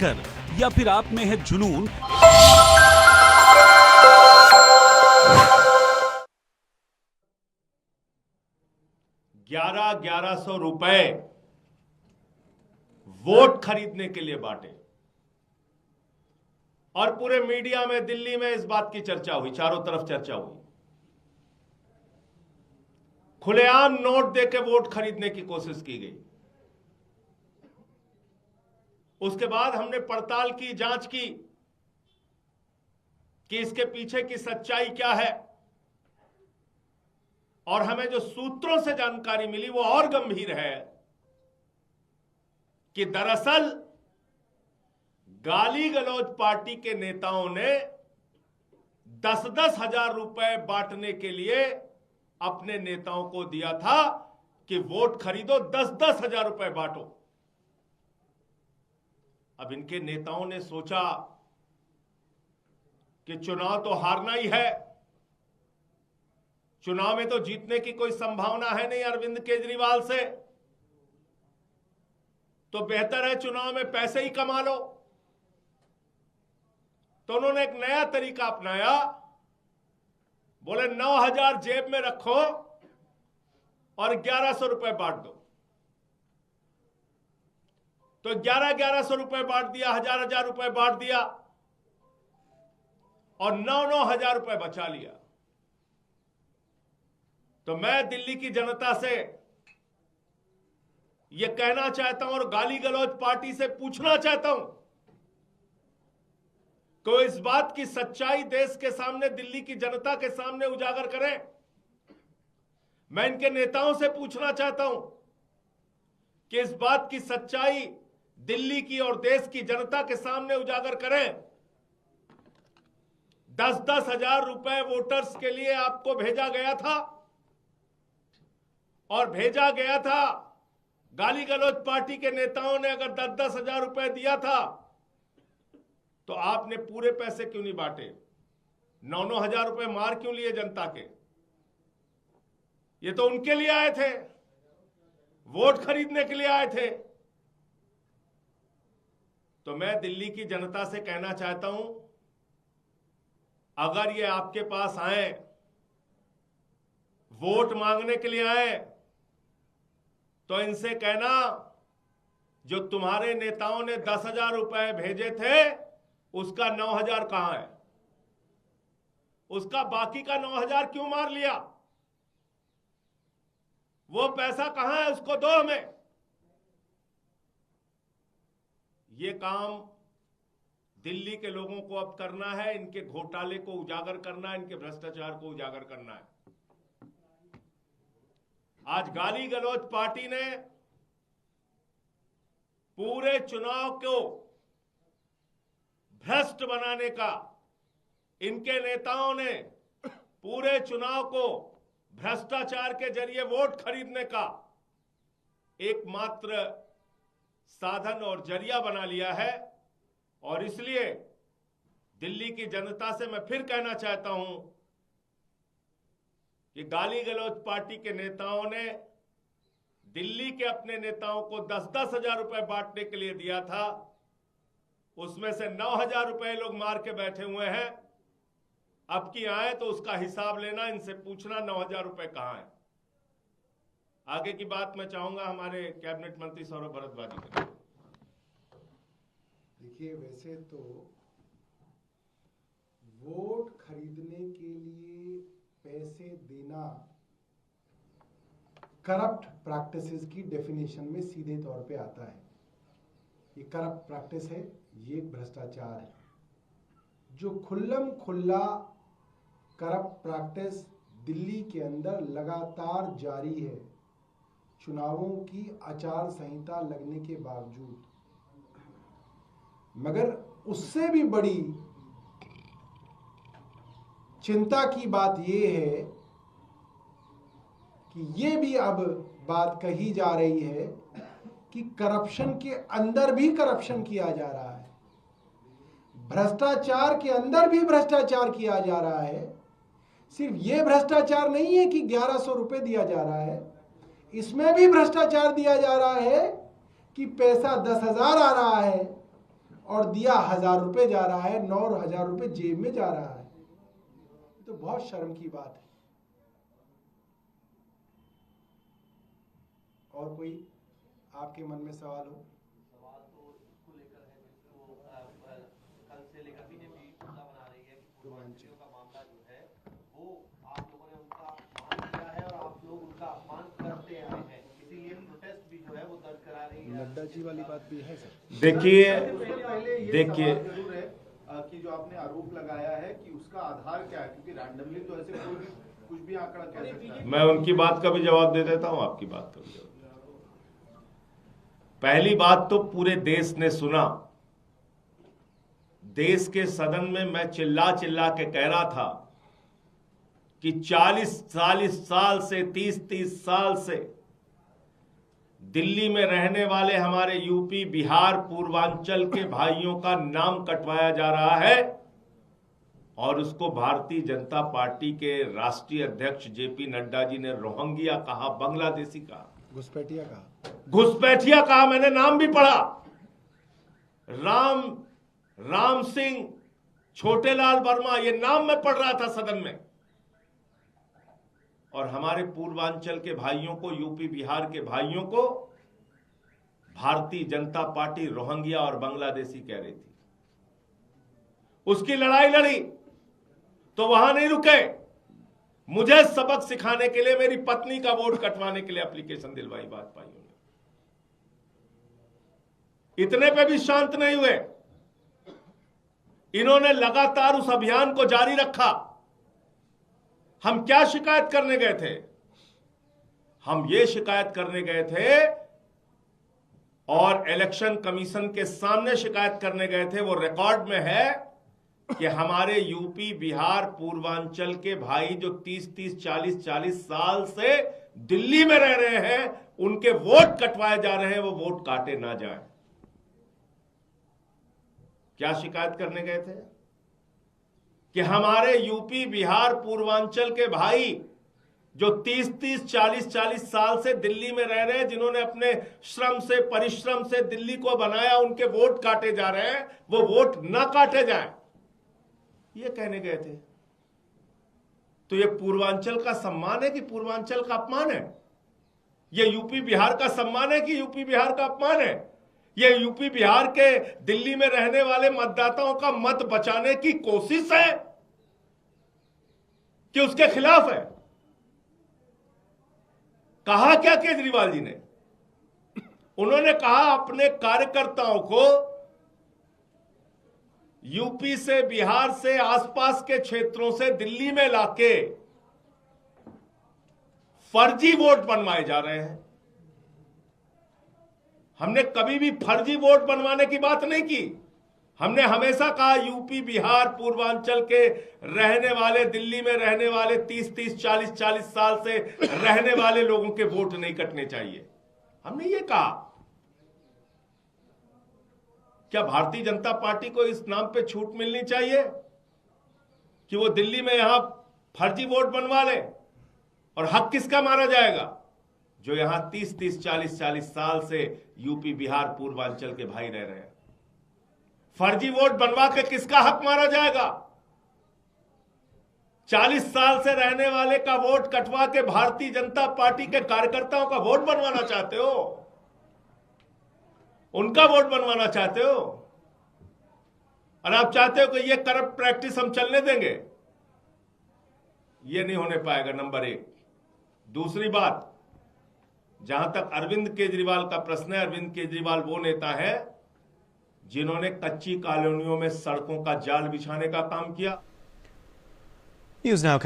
लेकर या फिर आप में है जुनून, ₹1100 वोट खरीदने के लिए बांटे और पूरे मीडिया में, दिल्ली में इस बात की चर्चा हुई, चारों तरफ चर्चा हुई। खुलेआम नोट देके वोट खरीदने की कोशिश की गई। उसके बाद हमने पड़ताल की, जांच की कि इसके पीछे की सच्चाई क्या है, और हमें जो सूत्रों से जानकारी मिली वो और गंभीर है कि दरअसल गाली गलौज पार्टी के नेताओं ने 10-10 हजार रुपए बांटने के लिए अपने नेताओं को दिया था कि वोट खरीदो, 10-10 हजार रुपए बांटो। अब इनके नेताओं ने सोचा कि चुनाव तो हारना ही है, चुनाव में तो जीतने की कोई संभावना है नहीं अरविंद केजरीवाल से, तो बेहतर है चुनाव में पैसे ही कमा लो। तो उन्होंने एक नया तरीका अपनाया, बोले 9,000 जेब में रखो और 1,100 रुपए बांट दो। तो 1,100 रुपए बांट दिया, 1,000 रुपए बांट दिया और 9,000 रुपए बचा लिया। तो मैं दिल्ली की जनता से यह कहना चाहता हूं और गाली गलौज पार्टी से पूछना चाहता हूं कि इस बात की सच्चाई देश के सामने, दिल्ली की जनता के सामने उजागर करें। मैं इनके नेताओं से पूछना चाहता हूं कि इस बात की सच्चाई दिल्ली की और देश की जनता के सामने उजागर करें। 10-10 हजार रुपए वोटर्स के लिए आपको भेजा गया था, और भेजा गया था, गाली गलौज पार्टी के नेताओं ने अगर 10-10 हजार रुपए दिया था तो आपने पूरे पैसे क्यों नहीं बांटे? 9-9 हजार रुपए मार क्यों लिए जनता के? ये तो उनके लिए आए थे, वोट खरीदने के लिए आए थे। तो मैं दिल्ली की जनता से कहना चाहता हूं, अगर ये आपके पास आए, वोट मांगने के लिए आए, तो इनसे कहना जो तुम्हारे नेताओं ने 10,000 रुपए भेजे थे उसका 9,000 कहां है? उसका बाकी का 9,000 क्यों मार लिया? वो पैसा कहां है? उसको दो हमें। ये काम दिल्ली के लोगों को अब करना है, इनके घोटाले को उजागर करना है, इनके भ्रष्टाचार को उजागर करना है। आज गाली गलौज पार्टी ने पूरे चुनाव को भ्रष्ट बनाने का, इनके नेताओं ने पूरे चुनाव को भ्रष्टाचार के जरिए वोट खरीदने का एकमात्र साधन और जरिया बना लिया है। और इसलिए दिल्ली की जनता से मैं फिर कहना चाहता हूं कि गाली गलौज पार्टी के नेताओं ने दिल्ली के अपने नेताओं को 10-10 हजार रुपए बांटने के लिए दिया था, उसमें से 9,000 रुपए लोग मार के बैठे हुए हैं। अब की आए तो उसका हिसाब लेना, इनसे पूछना 9,000 रुपए कहां है। आगे की बात मैं चाहूंगा हमारे कैबिनेट मंत्री सौरभ भारद्वाज जी करें। देखिए, वैसे तो वोट खरीदने के लिए पैसे देना करप्ट प्रैक्टिसेस की डेफिनेशन में सीधे तौर पे आता है। ये करप्ट प्रैक्टिस है, ये एक भ्रष्टाचार है। जो खुल्लम खुल्ला करप्ट प्रैक्टिस दिल्ली के अंदर लगातार जारी है, चुनावों की आचार संहिता लगने के बावजूद। मगर उससे भी बड़ी चिंता की बात यह है कि ये भी अब बात कही जा रही है कि करप्शन के अंदर भी करप्शन किया जा रहा है, भ्रष्टाचार के अंदर भी भ्रष्टाचार किया जा रहा है। सिर्फ ये भ्रष्टाचार नहीं है कि 1,100 रुपए दिया जा रहा है, इसमें भी भ्रष्टाचार दिया जा रहा है कि पैसा 10,000 आ रहा है और दिया 1000 रुपए जा रहा है, 9000 रुपए जेब में जा रहा है। तो बहुत शर्म की बात है। और कोई आपके मन में सवाल हो? सवाल तो इसको लेकर है जिसको कल से लेकर बीजेपी मुद्दा बना रही है कि पूर्वांचलियों का मामला जो है वो आप लोगों ने उनका अपमान किया है और आप लोग उनका अपमान करते आए हैं, इसीलिए प्रोटेस्ट भी जो है वो दर्ज करा रही है। नड्डा जी वाली बात भी है सर। देखिए जरूर है कि जो आपने आरोप लगाया है कि उसका आधार क्या है, क्योंकि रैंडमली तो ऐसे कोई भी कुछ भी आंकड़ा कह सकता है। मैं उनकी बात का भी जवाब दे देता हूं, आपकी बात का भी जवाब। पहली बात तो पूरे देश ने सुना। देश के सदन में मैं चिल्ला चिल्ला के कह रहा था कि 40 साल से 30 साल से दिल्ली में रहने वाले हमारे यूपी, बिहार, पूर्वांचल के भाइयों का नाम कटवाया जा रहा है और उसको भारतीय जनता पार्टी के राष्ट्रीय अध्यक्ष जेपी नड्डा जी ने रोहिंग्या कहा, बांग्लादेशी कहा, घुसपैठिया कहा, घुसपैठिया कहा। मैंने नाम भी पढ़ा, राम सिंह, छोटेलाल वर्मा, ये नाम मैं पढ़ रहा था सदन में। और हमारे पूर्वांचल के भाइयों को, यूपी बिहार के भाइयों को भारतीय जनता पार्टी रोहिंग्या और बांग्लादेशी कह रही थी। उसकी लड़ाई लड़ी तो वहां नहीं रुके, मुझे सबक सिखाने के लिए, मेरी पत्नी का वोट कटवाने के लिए एप्लीकेशन दिलवाई भाजपाइयों ने। इतने पे भी शांत नहीं हुए, इन्होंने लगातार उस अभियान को जारी रखा। हम क्या शिकायत करने गए थे? हम ये शिकायत करने गए थे और इलेक्शन कमीशन के सामने शिकायत करने गए थे, वो रिकॉर्ड में है कि हमारे यूपी, बिहार, पूर्वांचल के भाई जो 30 40 साल से दिल्ली में रह रहे हैं, उनके वोट कटवाए जा रहे हैं, वो वोट काटे ना जाए। क्या शिकायत करने गए थे? कि हमारे यूपी, बिहार, पूर्वांचल के भाई जो 30 40 साल से दिल्ली में रह रहे हैं, जिन्होंने अपने श्रम से, परिश्रम से दिल्ली को बनाया, उनके वोट काटे जा रहे हैं, वो वोट ना काटे जाएं, ये कहने गए थे। तो ये पूर्वांचल का सम्मान है कि पूर्वांचल का अपमान है? ये यूपी बिहार का सम्मान है कि यूपी बिहार का अपमान है? ये यूपी बिहार के दिल्ली में रहने वाले मतदाताओं का मत बचाने की कोशिश है कि उसके खिलाफ है? कहा क्या केजरीवाल जी ने? उन्होंने कहा अपने कार्यकर्ताओं को यूपी से, बिहार से, आसपास के क्षेत्रों से दिल्ली में लाके फर्जी वोट बनवाए जा रहे हैं। हमने कभी भी फर्जी वोट बनवाने की बात नहीं की। हमने हमेशा कहा यूपी, बिहार, पूर्वांचल के रहने वाले, दिल्ली में रहने वाले 30 40 साल से रहने वाले लोगों के वोट नहीं कटने चाहिए, हमने ये कहा। क्या भारतीय जनता पार्टी को इस नाम पे छूट मिलनी चाहिए कि वो दिल्ली में यहां फर्जी वोट बनवा ले? और हक किसका मारा जाएगा? जो यहां 30 40 साल से यूपी, बिहार, पूर्वांचल के भाई रह रहे हैं। फर्जी वोट बनवा के किसका हक मारा जाएगा? 40 साल से रहने वाले का वोट कटवा के भारतीय जनता पार्टी के कार्यकर्ताओं का वोट बनवाना चाहते हो? उनका वोट बनवाना चाहते हो? और आप चाहते हो कि ये करप्ट प्रैक्टिस हम चलने देंगे? ये नहीं होने पाएगा, नंबर 1। दूसरी बात, जहां तक अरविंद केजरीवाल का प्रश्न है, अरविंद केजरीवाल वो नेता है जिन्होंने कच्ची कॉलोनियों में सड़कों का जाल बिछाने का काम किया। News Now